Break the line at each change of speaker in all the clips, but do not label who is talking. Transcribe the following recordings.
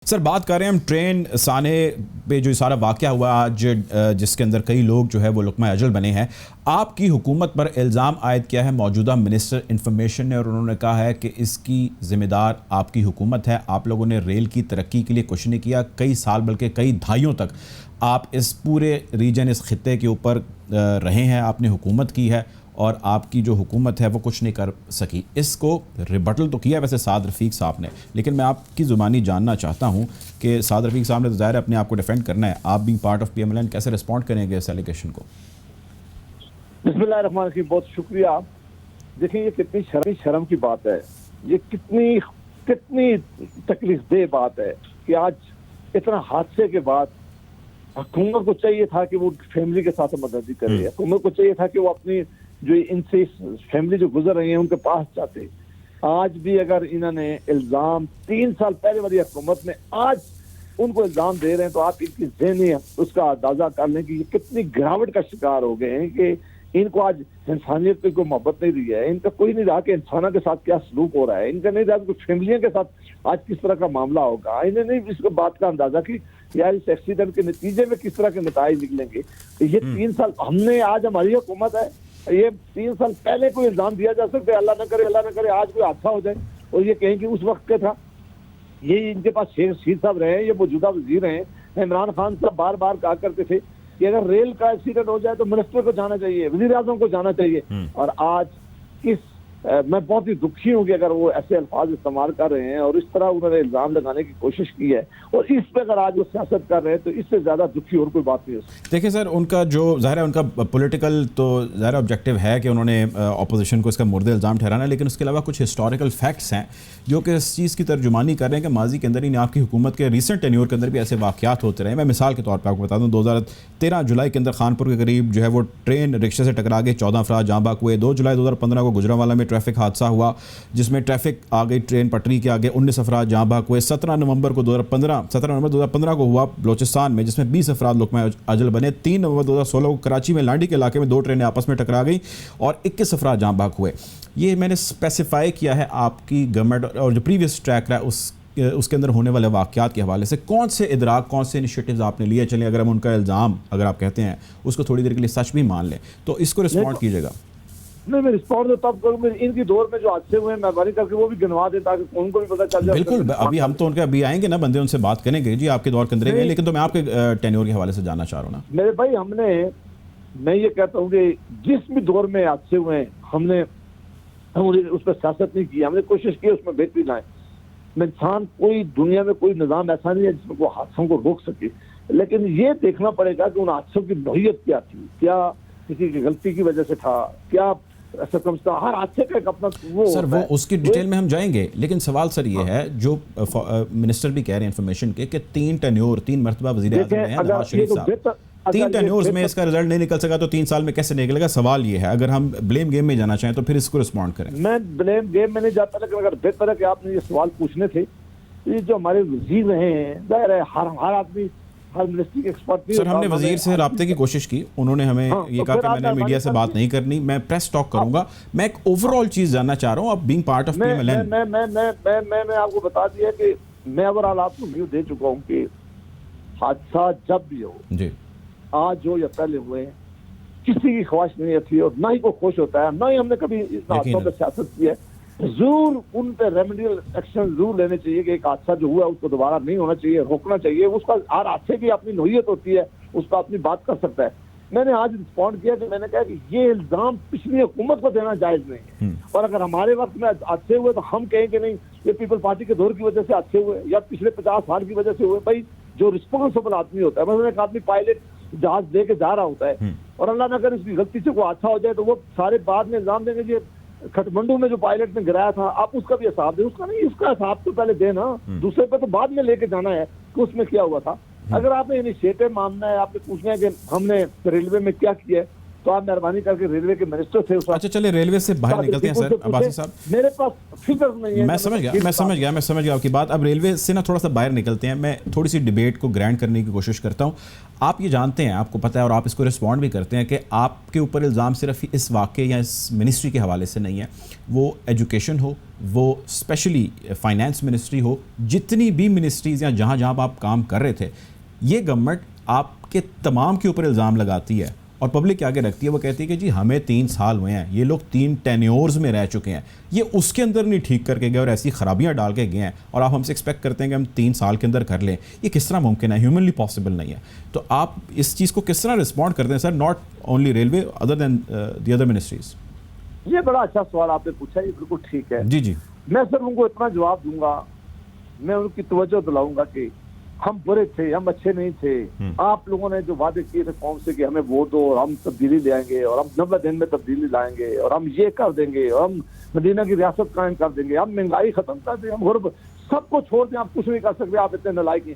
سر بات کر رہے ہیں ہم ٹرین سانے پہ جو سارا واقعہ ہوا آج، جس کے اندر کئی لوگ جو ہے وہ لقمہ اجل بنے ہیں. آپ کی حکومت پر الزام عائد کیا ہے موجودہ منسٹر انفارمیشن نے، اور انہوں نے کہا ہے کہ اس کی ذمہ دار آپ کی حکومت ہے. آپ لوگوں نے ریل کی ترقی کے لیے کچھ نہیں کیا، کئی سال بلکہ کئی دہائیوں تک آپ اس پورے ریجن، اس خطے کے اوپر رہے ہیں، آپ نے حکومت کی ہے اور آپ کی جو حکومت ہے وہ کچھ نہیں کر سکی. اس کو ریبٹل تو کیا ویسے سعد رفیق صاحب نے، لیکن میں آپ کی زبانی جاننا چاہتا ہوں کہ سعد رفیق صاحب نے تو ظاہر ہے اپنے آپ کو ڈیفینڈ کرنا ہے، آپ بینگ پارٹ آف PMLN کیسے رسپونڈ کریں گے اس ایلیگیشن کو؟
بسم اللہ الرحمن الرحیم. بہت شکریہ. دیکھیں یہ کتنی شرم کی بات ہے، یہ کتنی تکلیف دہ بات ہے کہ آج اتنا حادثے کے بعد حکومت کو چاہیے تھا کہ وہ فیملی کے ساتھ مدد کرے. حکومت کو چاہیے تھا کہ وہ اپنی جو ان سے فیملی جو گزر رہی ہیں ان کے پاس جاتے. آج بھی اگر انہوں نے الزام 3 سال پہلے والی حکومت میں آج ان کو الزام دے رہے ہیں تو آپ ان کی ذہنی اس کا اندازہ کر لیں کہ یہ کتنی گراوٹ کا شکار ہو گئے ہیں کہ ان کو آج انسانیت پہ کوئی محبت نہیں رہی ہے. ان کا کوئی نہیں رہا کہ انسانوں کے ساتھ کیا سلوک ہو رہا ہے. ان کا نہیں رہا کہ فیملیوں کے ساتھ آج کس طرح کا معاملہ ہوگا. انہیں نہیں اس بات کا اندازہ کہ یار اس ایکسیڈنٹ کے نتیجے میں کس طرح کے نتائج نکلیں گے. یہ 3 سال ہم نے، آج ہماری حکومت ہے، یہ 3 سال پہلے کوئی الزام دیا جا سکتا ہے، اللہ نہ کرے آج کوئی حادثہ ہو جائے اور یہ کہیں کہ اس وقت کا تھا. یہ ان کے پاس شیر صاحب رہے ہیں، یہ موجودہ وزیر ہیں. عمران خان صاحب بار بار کہا کرتے تھے کہ اگر ریل کا ایکسیڈنٹ ہو جائے تو منسٹر کو جانا چاہیے، وزیر اعظم کو جانا چاہیے. اور آج میں بہت ہی دکھی ہوں کہ اگر وہ ایسے الفاظ استعمال کر رہے ہیں اور اس طرح انہوں نے الزام لگانے کی کوشش کی ہے اور اس پہ اگر آج وہ سیاست کر رہے ہیں تو اس سے زیادہ دکھی اور کوئی بات نہیں ہو سکتی.
دیکھیں سر، ان کا جو ظاہر ہے ان کا پولیٹیکل تو ظاہر آبجیکٹیو ہے کہ انہوں نے اپوزیشن کو اس کا مورد الزام ٹھہرانا ہے، لیکن اس کے علاوہ کچھ ہسٹوریکل فیکٹس ہیں جو کہ اس چیز کی ترجمانی کر رہے ہیں کہ ماضی کے اندر ہی آپ کی حکومت کے ریسنٹ ٹینیور کے اندر بھی ایسے واقعات ہوتے رہے. میں مثال کے طور پہ آپ کو بتا دوں، 2013 جولائی کے اندر خانپور کے قریب جو ہے وہ ٹرین رکشے سے ٹکرا گئی، 14 افراد جاں بحق ہوئے. 2 جولائی 2015 کو گجرانوالہ میں ٹریفک حادثہ ہوا جس میں ٹریفک آ گئی ٹرین پٹری کے آگے، 19 افراد جاں بحق ہوئے. 17 نومبر 2015 کو ہوا بلوچستان میں جس میں 20 افراد لقمہ اجل بنے. 3 نومبر 2016 کو کراچی میں لانڈی کے علاقے میں 2 ٹرینیں آپس میں ٹکرا گئی اور 21 افراد جاں بحق ہوئے. یہ میں نے اسپیسیفائی کیا ہے آپ کی گورنمنٹ اور جو پریویس ٹریک رہا ہے اس کے اندر ہونے والے واقعات کے حوالے سے. کون سے ادراک، کون سے انیشیٹیوز آپ نے لیے؟ چلیں اگر ہم ان کا الزام اگر آپ کہتے ہیں اس کو تھوڑی دیر کے لیے سچ بھی مان لیں تو اس کو رسپونڈ کیجیے گا.
نہیں، میں رسپونڈ تب کروں گا ان کی دور میں جو حادثے ہوئے ہیں مہربانی کر کے وہ بھی گنوا دیں تاکہ ان کو بھی پتہ چل جائے.
بالکل، ابھی ہم تو ان کے ابھی آئیں گے نا بندے، ان سے بات کریں گے. جی آپ کے دور کے اندر گئے، لیکن تو میں آپ کے ٹینیور کے حوالے سے جاننا چاہ رہا ہوں نا
میرے بھائی. میں یہ کہتا ہوں کہ جس بھی دور میں حادثے ہوئے ہیں ہم نے اس پہ سیاست نہیں کی، ہم نے کوشش کی اس میں بہتری لائیں. انسان کوئی دنیا میں کوئی نظام ایسا نہیں ہے جس میں وہ حادثوں کو روک سکے، لیکن یہ دیکھنا پڑے گا کہ ان حادثوں کی نوعیت کیا تھی، کیا کسی کی غلطی کی وجہ سے تھا، کیا ہر حادثے کا ایک اپنا
سر وہ اس کی ڈیٹیل میں ہم جائیں گے. لیکن سوال سر یہ ہے جو منسٹر بھی کہہ رہے ہیں انفارمیشن کے کہ 3 مرتبہ وزیر اعظم ہیں نواز شریف صاحب، 3 ٹینیورز میں اس کا رزلٹ نہیں نکل سکا تو 3 سال میں کیسے نکلے گا؟ سوال یہ ہے. اگر ہم بلیم گیم میں جانا چاہیں تو پھر اس کو رسپونڈ کریں.
میں بلیم گیم میں نہیں جاتا، لیکن اگر بہتر ہے کہ آپ نے یہ سوال پوچھنے تھے. یہ جو ہمارے وزیر رہے ہیں، ظاہر ہے ہر آدمی ہر منسٹری کے ایکسپرٹ نہیں.
سر ہم نے وزیر سے رابطے کی کوشش کی، انہوں نے ہمیں یہ کہا کہ میں نے میڈیا سے بات نہیں کرنی، میں پریس ٹاک کروں گا. میں ایک اوور آل چیز جاننا چاہ رہا ہوں، آپ بینگ پارٹ آف PMLN.
میں آپ کو بتا دیا کہ میں اوور آل آپ کو ویو دے چکا ہوں کہ حادثہ جب بھی ہو،
جی
آج ہو یا پہلے ہوئے، کسی کی خواہش نہیں تھی اور نہ ہی کوئی خوش ہوتا ہے، نہ ہی ہم نے کبھی اس حادثوں پہ سیاست کی ہے. ضرور ان پہ ریمیڈیل ایکشن ضرور لینے چاہیے کہ ایک حادثہ جو ہوا ہے اس کو دوبارہ نہیں ہونا چاہیے، روکنا چاہیے. اس کا ہر حادثے کی اپنی نوعیت ہوتی ہے، اس کا اپنی بات کر سکتا ہے. میں نے آج رسپونڈ کیا کہ میں نے کہا کہ یہ الزام پچھلی حکومت کو دینا جائز نہیں ہے، اور اگر ہمارے وقت میں حادثے ہوئے تو ہم کہیں کہ نہیں یہ پیپل پارٹی کے دور کی وجہ سے حادثے ہوئے یا پچھلے 50 سال کی وجہ سے ہوئے. بھائی جو رسپانسبل آدمی ہوتا ہے، مثلا ایک آدمی پائلٹ جہاز لے کے جا رہا ہوتا ہے اور اللہ نہ کرے اس کی غلطی سے کوئی حادثہ ہو جائے تو وہ سارے بعد میں الزام دیں گے کہ کھٹمنڈو میں جو پائلٹ نے گرایا تھا آپ اس کا بھی حساب دیں. اس کا نہیں، اس کا حساب تو پہلے دینا، دوسرے پہ تو بعد میں لے کے جانا ہے کہ اس میں کیا ہوا تھا. اگر آپ نے انیشیٹو ماننا ہے، آپ نے پوچھنا ہے کہ ہم نے ریلوے میں کیا کیا ہے، تو آپ مہربانی کر کے ریلوے کے منسٹر تھے اس وقت،
اچھا چلے ریلوے سے باہر نکلتے ہیں سر عباسی صاحب.
میرے پاس فگر نہیں ہے.
میں سمجھ گیا آپ کی بات. اب ریلوے سے نا تھوڑا سا باہر نکلتے ہیں. میں تھوڑی سی ڈیبیٹ کو گرینڈ کرنے کی کوشش کرتا ہوں. آپ یہ جانتے ہیں, آپ کو پتہ ہے اور آپ اس کو رسپونڈ بھی کرتے ہیں کہ آپ کے اوپر الزام صرف اس واقعے یا اس منسٹری کے حوالے سے نہیں ہے, وہ ایجوکیشن ہو, وہ اسپیشلی فائنانس منسٹری ہو, جتنی بھی منسٹریز یا جہاں جہاں آپ کام کر رہے تھے, یہ گورنمنٹ آپ کے تمام کے اوپر الزام لگاتی ہے اور پبلک کے آگے رکھتی ہے. وہ کہتی ہے کہ جی ہمیں 3 سال ہوئے ہیں, یہ لوگ 3 ٹینیورز میں رہ چکے ہیں, یہ اس کے اندر نہیں ٹھیک کر کے گئے اور ایسی خرابیاں ڈال کے گئے ہیں, اور آپ ہم سے ایکسپیکٹ کرتے ہیں کہ ہم 3 سال کے اندر کر لیں. یہ کس طرح ممکن ہے؟ ہیومنلی پاسبل نہیں ہے. تو آپ اس چیز کو کس طرح رسپونڈ کرتے ہیں sir, not only railway other than the other ministries?
یہ بڑا اچھا سوال آپ نے پوچھا, یہ بالکل ٹھیک ہے.
جی
میں صرف ان کو اتنا جواب دوں گا, میں ان کی توجہ دلاؤں گا کہ ہم برے تھے, ہم اچھے نہیں تھے. آپ لوگوں نے جو وعدے کیے تھے قوم سے کہ ہمیں ووٹ دو اور ہم تبدیلی لے آئیں گے اور ہم 90 دن میں تبدیلی لائیں گے اور ہم یہ کر دیں گے اور ہم مدینہ کی ریاست قائم کر دیں گے, ہم مہنگائی ختم کر دیں گے, ہم غربت, سب کو چھوڑ دیں, آپ کچھ نہیں کر سکتے, آپ اتنے نالائق ہیں.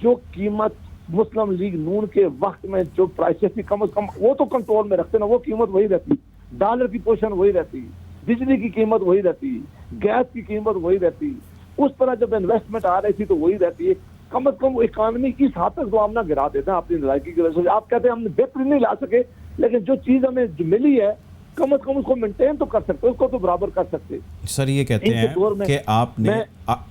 جو قیمت مسلم لیگ نون کے وقت میں جو پرائسز تھی کم از کم وہ تو کنٹرول میں رکھتے نا, وہ قیمت وہی رہتی, ڈالر کی پوزیشن وہی رہتی, بجلی کی قیمت وہی رہتی, گیس کی قیمت وہی رہتی, اس طرح جب انویسٹمنٹ آ رہی تھی تو وہی رہتی ہے. کم از کم اکانومی اس حد تک تو ہم نہ گرا دیتے ہیں اپنی نالائکی کی وجہ سے. آپ کہتے ہیں ہم نے بہتری نہیں لا سکے, لیکن جو چیز ہمیں ملی ہے کم از کم اس کو مینٹین تو کر سکتے, اس کو تو برابر کر سکتے.
سر یہ کہتے ہیں کہ آپ نے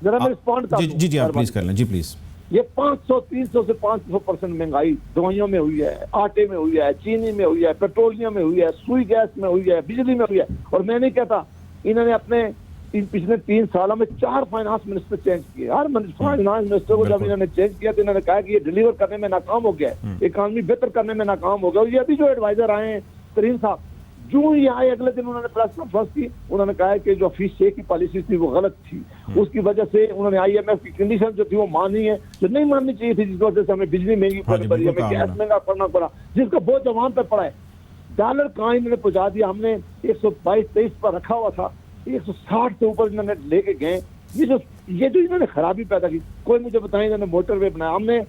ذرا میں رسپونڈ کروں.
جی آپ پلیز کر لیں. جی پلیز.
یہ 500-300 سے 500% مہنگائی دوائیوں میں ہوئی ہے, آٹے میں ہوئی ہے, چینی میں ہوئی ہے, پیٹرولیم میں ہوئی ہے, سوئی گیس میں ہوئی ہے, بجلی میں ہوئی ہے. اور میں نہیں کہتا, انہوں نے اپنے پچھلے 3 سالوں میں 4 فائنانس منسٹر چینج کیے. ہر فائنانس منسٹر کو جب انہوں نے چینج کیا تو انہوں نے کہا کہ یہ ڈیلیور کرنے میں ناکام ہو گیا ہے, اکانومی بہتر کرنے میں ناکام ہو گیا. اور یہ ابھی جو ایڈوائزر آئے ہیں کریم صاحب, جو یہ آئے اگلے دن انہوں نے پریس کانفرنس کی, انہوں نے کہا کہ جو فیس چیک کی پالیسی تھی وہ غلط تھی, اس کی وجہ سے انہوں نے IMF کی کنڈیشن جو تھی وہ مانی ہے جو نہیں ماننی چاہیے تھی, جس کی وجہ سے ہمیں بجلی مہنگی پڑی, ہمیں گیس مہنگا کرنا پڑا, جس کا بہت عوام پہ پڑا ہے. ڈالر کہاں انہوں نے پہنچا دیا, ہم نے 122-23 پر رکھا ہوا تھا, 160 سے اوپر انہوں نے لے کے گئے. یہ جو انہوں نے خرابی پیدا کی, کوئی مجھے بتائیں انہوں نے موٹر وے بنایا, ہم نے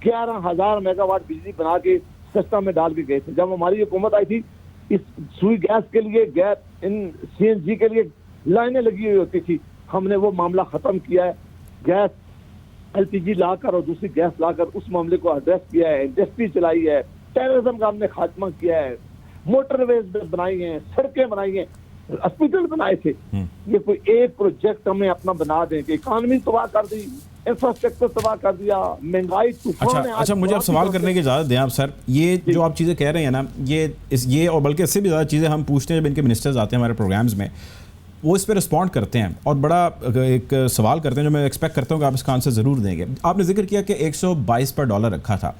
11,000 میگا واٹ بجلی بنا کے سسٹم میں ڈال کے گئے تھے. جب ہماری حکومت آئی تھی, اس سوئی گیس کے لیے, گیس CNG کے لیے لائنیں لگی ہوئی ہوتی تھی. ہم نے وہ معاملہ ختم کیا ہے, گیس LPG لا کر اور دوسری گیس لا کر اس معاملے کو ایڈریس کیا ہے, انڈسٹری چلائی ہے, ٹیررزم کا ہم نے خاتمہ کیا ہے, موٹر ویز بنائی ہیں, سڑکیں بنائی ہیں, ہاسپٹل بنائے تھے. یہ کوئی ایک پروجیکٹ ہمیں اپنا بنا دیں کہ اکانومی تباہ کر دی, انفراسٹرکچر تباہ کر دیا, مہنگائی طوفان ہے.
اچھا مجھے اب سوال کرنے کی اجازت دیں آپ سر. یہ جو آپ چیزیں کہہ رہے ہیں نا, یہ اور بلکہ اس سے بھی زیادہ چیزیں ہم پوچھتے ہیں جب ان کے منسٹرز آتے ہیں ہمارے پروگرامز میں, وہ اس پہ رسپونڈ کرتے ہیں اور بڑا ایک سوال کرتے ہیں جو میں ایکسپیکٹ کرتا ہوں کہ آپ اس کا آنسر ضرور دیں گے. آپ نے ذکر کیا کہ 122 پر ڈالر رکھا تھا,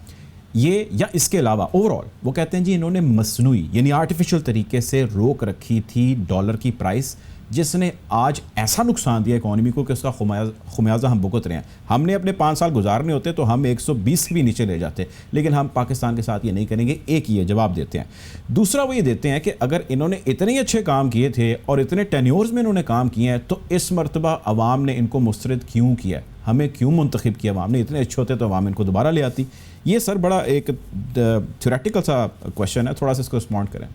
یہ یا اس کے علاوہ اوور آل وہ کہتے ہیں جی انہوں نے مصنوعی یعنی آرٹیفیشل طریقے سے روک رکھی تھی ڈالر کی پرائس, جس نے آج ایسا نقصان دیا اکانومی کو کہ اس کا خمیازہ ہم بھگت رہے ہیں. ہم نے اپنے 5 سال گزارنے ہوتے تو ہم 120 بھی نیچے لے جاتے, لیکن ہم پاکستان کے ساتھ یہ نہیں کریں گے. ایک یہ جواب دیتے ہیں. دوسرا وہ یہ دیتے ہیں کہ اگر انہوں نے اتنے ہی اچھے کام کیے تھے اور اتنے ٹینیورز میں انہوں نے کام کیے ہیں تو اس مرتبہ عوام نے ان کو مسترد کیوں کیا, ہمیں کیوں منتخب کیا عوام نے, اتنے اچھے ہوتے تو عوام ان کو دوبارہ لے آتی. یہ سر بڑا ایک تھیوریٹیکل سا کویشچن ہے, تھوڑا سا اس کو رسپونڈ کریں.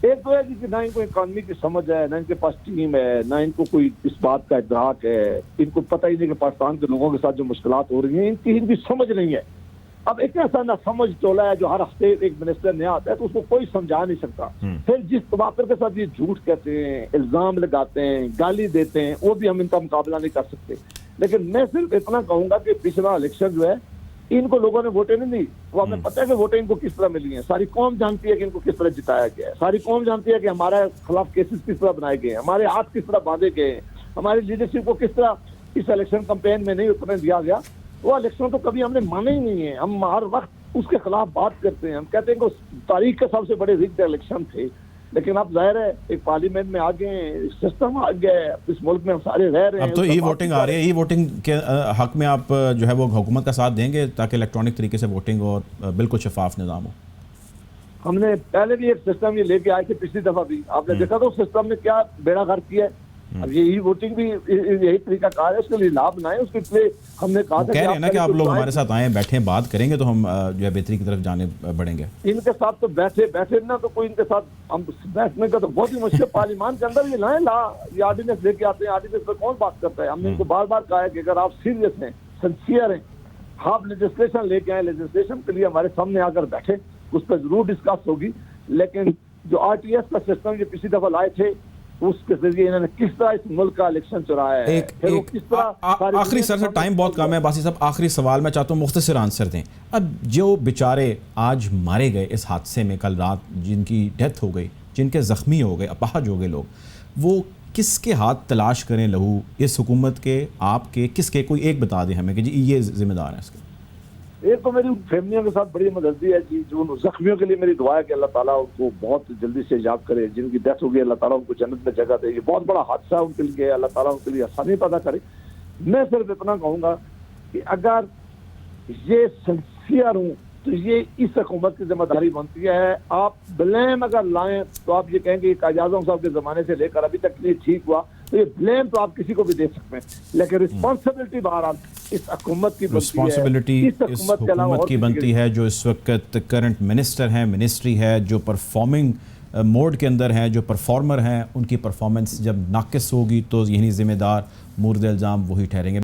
ایک تو ہے کہ نہ ان کو اکانومی کی سمجھ ہے, نہ ان کے پاس ٹیم ہے, نہ ان کو کوئی اس بات کا ادراک ہے. ان کو پتہ ہی نہیں کہ پاکستان کے لوگوں کے ساتھ جو مشکلات ہو رہی ہیں ان کی سمجھ نہیں ہے. اب ایک ایسا نہ سمجھ ٹولہ ہے جو ہر ہفتے ایک منسٹر نیا آتا ہے تو اس کو کوئی سمجھا نہیں سکتا. پھر جس تباکر کے ساتھ یہ جھوٹ کہتے ہیں, الزام لگاتے ہیں, گالی دیتے ہیں, وہ بھی ہم ان کا مقابلہ نہیں کر سکتے. لیکن میں صرف اتنا کہوں گا کہ پچھلا الیکشن جو ہے ان کو لوگوں نے ووٹیں نہیں دی, وہ ہمیں پتہ ہے کہ ووٹیں ان کو کس طرح ملی ہیں. ساری قوم جانتی ہے کہ ان کو کس طرح جتایا گیا ہے, ساری قوم جانتی ہے کہ ہمارے خلاف کیسز کس طرح بنائے گئے ہیں, ہمارے ہاتھ کس طرح باندھے گئے ہیں, ہماری لیڈرشپ کو کس طرح اس الیکشن کمپین میں نہیں اترنے دیا گیا. وہ الیکشن تو کبھی ہم نے مانے ہی نہیں ہے. ہم ہر وقت اس کے خلاف بات کرتے ہیں, ہم کہتے ہیں کہ تاریخ کے سب سے بڑے رگڈ الیکشن تھے. لیکن اب ظاہر ہے ایک پارلیمنٹ میں آ گئے, سسٹم آ گیا ہے, اس ملک میں ہم سارے رہ رہے ہیں.
اب تو ای ووٹنگ آ رہی ہے, ای ووٹنگ کے حق میں آپ جو ہے وہ حکومت کا ساتھ دیں گے تاکہ الیکٹرانک طریقے سے ووٹنگ اور بالکل شفاف نظام ہو؟
ہم نے پہلے بھی ایک سسٹم یہ لے کے آئے تھے پچھلی دفعہ بھی, آپ نے دیکھا تو سسٹم نے کیا بیڑا غرق کیا ہے. اب یہی ووٹنگ بھی یہی طریقہ کار ہے، اس کے لیے لا بنائیں، اس کے لیے ہم نے کہا تھا
کہہ رہے ہیں نا کہ آپ لوگ ہمارے
ساتھ
ساتھ آئیں، بیٹھیں، بات کریں گے تو ہم جو ہے بہتری کی طرف جانے بڑھیں گے.
ان کے ساتھ تو بیٹھے نا، تو کوئی ان کے ساتھ ہم بیٹھنے کا تو بہت ہی مشکل. پارلیمان کے اندر یہ لائیں یہ آرڈیننس لے کے آتے ہیں، آرڈیننس پہ کون بات کرتا ہے؟ ہم نے ان کو بار بار کہا ہے کہ اگر آپ سیریس ہیں، سنسیئر ہیں، آپ لیجسلیشن لے کے آئیں، لیجسلیشن کے لیے ہمارے سامنے آ کر بیٹھے، اس پہ ضرور ڈسکس ہوگی. لیکن جو آر ٹی ایس کا سسٹم یہ پچھلی دفعہ لائے تھے، اس کے ذریعے انہوں نے کس طرح اس ملک کا الیکشن چرایا ہے، پھر وہ کس طرح
آخری سر ٹائم بہت کم ہے باسی صاحب، آخری سوال میں چاہتا ہوں مختصر آنسر دیں. اب جو بیچارے آج مارے گئے اس حادثے میں کل رات، جن کی ڈیتھ ہو گئی، جن کے زخمی ہو گئے، اپاہج ہو گئے لوگ، وہ کس کے ہاتھ تلاش کریں لہو؟ اس حکومت کے، آپ کے، کس کے؟ کوئی ایک بتا دیں ہمیں کہ جی یہ ذمہ دار ہے اس کے.
ایک تو میری فیملیوں کے ساتھ بڑی مدردی ہے جی، جو زخمیوں کے لیے میری دعا ہے کہ اللہ تعالیٰ ان کو بہت جلدی سے یاد کرے، جن کی ڈیتھ ہو گئی اللہ تعالیٰ ان کو جنت میں جگہ دے. یہ بہت بڑا حادثہ ان کے لیے، اللہ تعالیٰ ان کے لیے آسانی پیدا کرے. میں صرف اتنا کہوں گا کہ اگر یہ سنسیئر ہوں تو یہ اس حکومت کی ذمہ داری بنتی ہے. آپ بلیم اگر لائیں تو آپ یہ کہیں گے کہ قائد اعظم صاحب کے زمانے سے لے کر ابھی تک یہ ٹھیک ہوا، تو یہ بلیم تو آپ کسی کو بھی دے سکتے ہیں، لیکن رسپانسبلٹی بہرحال اس حکومت کی
رسپانسبلٹی اس حکومت کی بنتی ہے جو اس وقت کرنٹ منسٹر ہیں، منسٹری ہے، جو پرفارمنگ موڈ کے اندر ہیں، جو پرفارمر ہیں. ان کی پرفارمنس جب ناقص ہوگی تو یہی ذمہ دار مورد الزام وہی ٹھہریں گے.